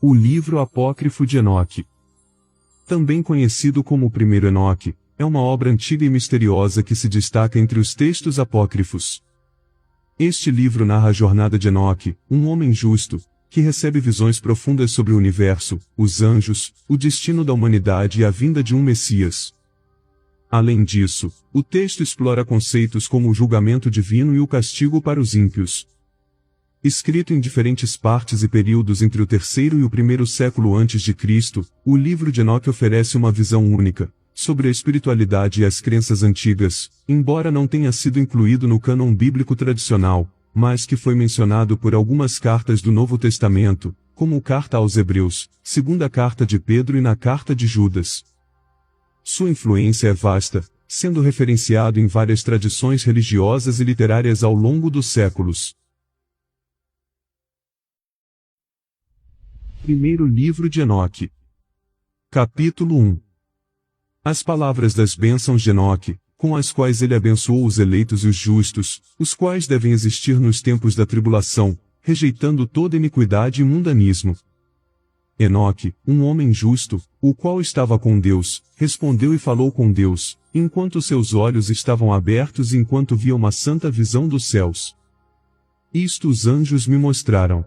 O livro apócrifo de Enoque, também conhecido como o primeiro Enoque, é uma obra antiga e misteriosa que se destaca entre os textos apócrifos. Este livro narra a jornada de Enoque, um homem justo, que recebe visões profundas sobre o universo, os anjos, o destino da humanidade e a vinda de um Messias. Além disso, o texto explora conceitos como o julgamento divino e o castigo para os ímpios. Escrito em diferentes partes e períodos entre o terceiro e o primeiro século antes de Cristo, o livro de Enoque oferece uma visão única sobre a espiritualidade e as crenças antigas, embora não tenha sido incluído no cânon bíblico tradicional, mas que foi mencionado por algumas cartas do Novo Testamento, como Carta aos Hebreus, Segunda Carta de Pedro e na Carta de Judas. Sua influência é vasta, sendo referenciado em várias tradições religiosas e literárias ao longo dos séculos. Primeiro livro de Enoque. Capítulo 1. As palavras das bênçãos de Enoque, com as quais ele abençoou os eleitos e os justos, os quais devem existir nos tempos da tribulação, rejeitando toda iniquidade e mundanismo. Enoque, um homem justo, o qual estava com Deus, respondeu e falou com Deus, enquanto seus olhos estavam abertos e enquanto via uma santa visão dos céus. Isto os anjos me mostraram.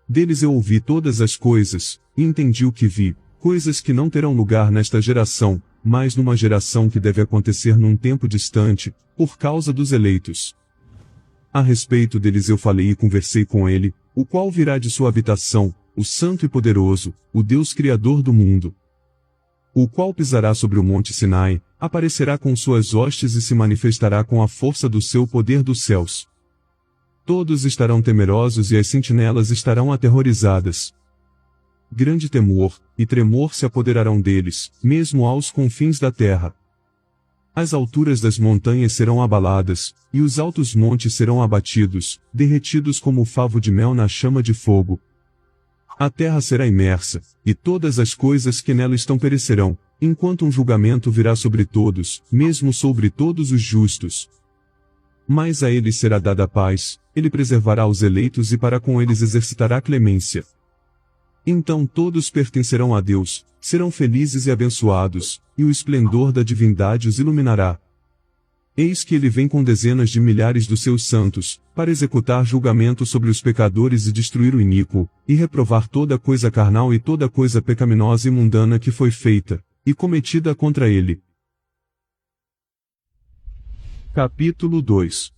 Deles eu ouvi todas as coisas, e entendi o que vi, coisas que não terão lugar nesta geração, mas numa geração que deve acontecer num tempo distante, por causa dos eleitos. A respeito deles eu falei e conversei com ele, o qual virá de sua habitação, o Santo e Poderoso, o Deus Criador do mundo. O qual pisará sobre o monte Sinai, aparecerá com suas hostes e se manifestará com a força do seu poder dos céus. Todos estarão temerosos e as sentinelas estarão aterrorizadas. Grande temor e tremor se apoderarão deles, mesmo aos confins da terra. As alturas das montanhas serão abaladas, e os altos montes serão abatidos, derretidos como o favo de mel na chama de fogo. A terra será imersa, e todas as coisas que nela estão perecerão, enquanto um julgamento virá sobre todos, mesmo sobre todos os justos. Mas a eles será dada a paz, ele preservará os eleitos e para com eles exercitará clemência. Então todos pertencerão a Deus, serão felizes e abençoados, e o esplendor da divindade os iluminará. Eis que ele vem com dezenas de milhares dos seus santos, para executar julgamento sobre os pecadores e destruir o iníquo, e reprovar toda coisa carnal e toda coisa pecaminosa e mundana que foi feita, e cometida contra ele. Capítulo 2.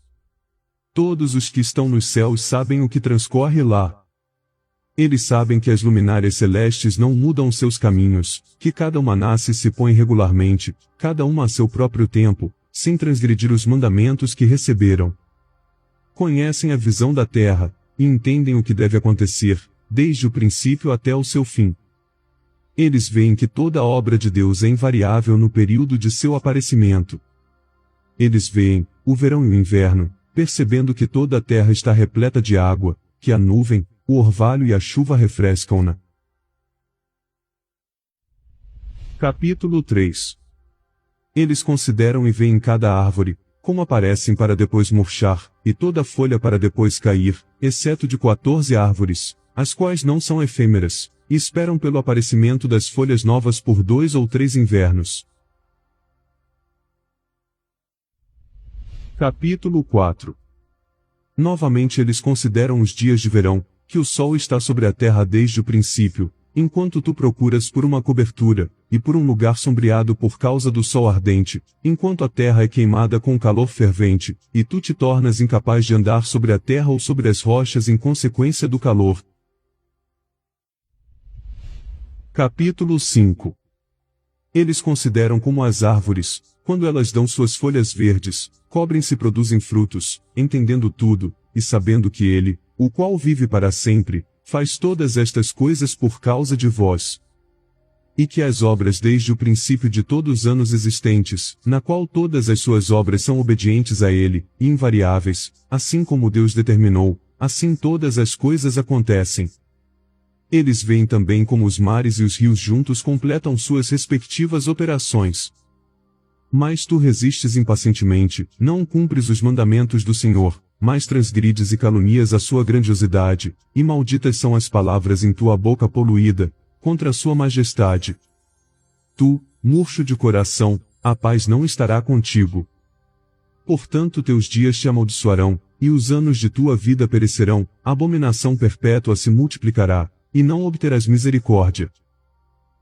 Todos os que estão nos céus sabem o que transcorre lá. Eles sabem que as luminárias celestes não mudam seus caminhos, que cada uma nasce e se põe regularmente, cada uma a seu próprio tempo, sem transgredir os mandamentos que receberam. Conhecem a visão da terra, e entendem o que deve acontecer, desde o princípio até o seu fim. Eles veem que toda a obra de Deus é invariável no período de seu aparecimento. Eles veem o verão e o inverno, percebendo que toda a terra está repleta de água, que a nuvem, o orvalho e a chuva refrescam-na. Capítulo 3. Eles consideram e veem cada árvore, como aparecem para depois murchar, e toda folha para depois cair, exceto de 14 árvores, as quais não são efêmeras, e esperam pelo aparecimento das folhas novas por 2 ou 3 invernos. Capítulo 4. Novamente eles consideram os dias de verão, que o sol está sobre a terra desde o princípio, enquanto tu procuras por uma cobertura, e por um lugar sombreado por causa do sol ardente, enquanto a terra é queimada com calor fervente, e tu te tornas incapaz de andar sobre a terra ou sobre as rochas em consequência do calor. Capítulo 5. Eles consideram como as árvores, quando elas dão suas folhas verdes, cobrem-se e produzem frutos, entendendo tudo, e sabendo que ele, o qual vive para sempre, faz todas estas coisas por causa de vós. E que as obras desde o princípio de todos os anos existentes, na qual todas as suas obras são obedientes a ele, e invariáveis, assim como Deus determinou, assim todas as coisas acontecem. Eles veem também como os mares e os rios juntos completam suas respectivas operações. Mas tu resistes impacientemente, não cumpres os mandamentos do Senhor, mas transgrides e calunias a sua grandiosidade, e malditas são as palavras em tua boca poluída, contra a sua majestade. Tu, murcho de coração, a paz não estará contigo. Portanto teus dias te amaldiçoarão, e os anos de tua vida perecerão, a abominação perpétua se multiplicará, e não obterás misericórdia.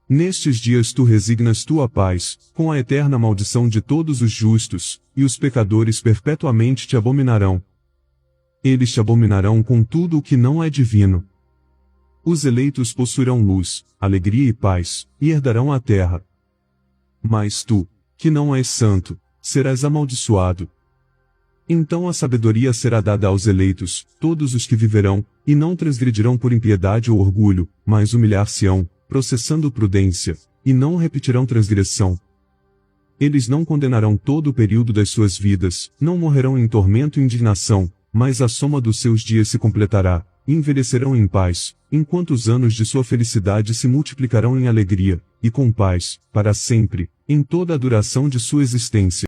Nestes dias tu resignas tua paz, com a eterna maldição de todos os justos, e os pecadores perpetuamente te abominarão. Eles te abominarão com tudo o que não é divino. Os eleitos possuirão luz, alegria e paz, e herdarão a terra. Mas tu, que não és santo, serás amaldiçoado. Então a sabedoria será dada aos eleitos, todos os que viverão, e não transgredirão por impiedade ou orgulho, mas humilhar-se-ão, processando prudência, e não repetirão transgressão. Eles não condenarão todo o período das suas vidas, não morrerão em tormento e indignação, mas a soma dos seus dias se completará, e envelhecerão em paz, enquanto os anos de sua felicidade se multiplicarão em alegria, e com paz, para sempre, em toda a duração de sua existência.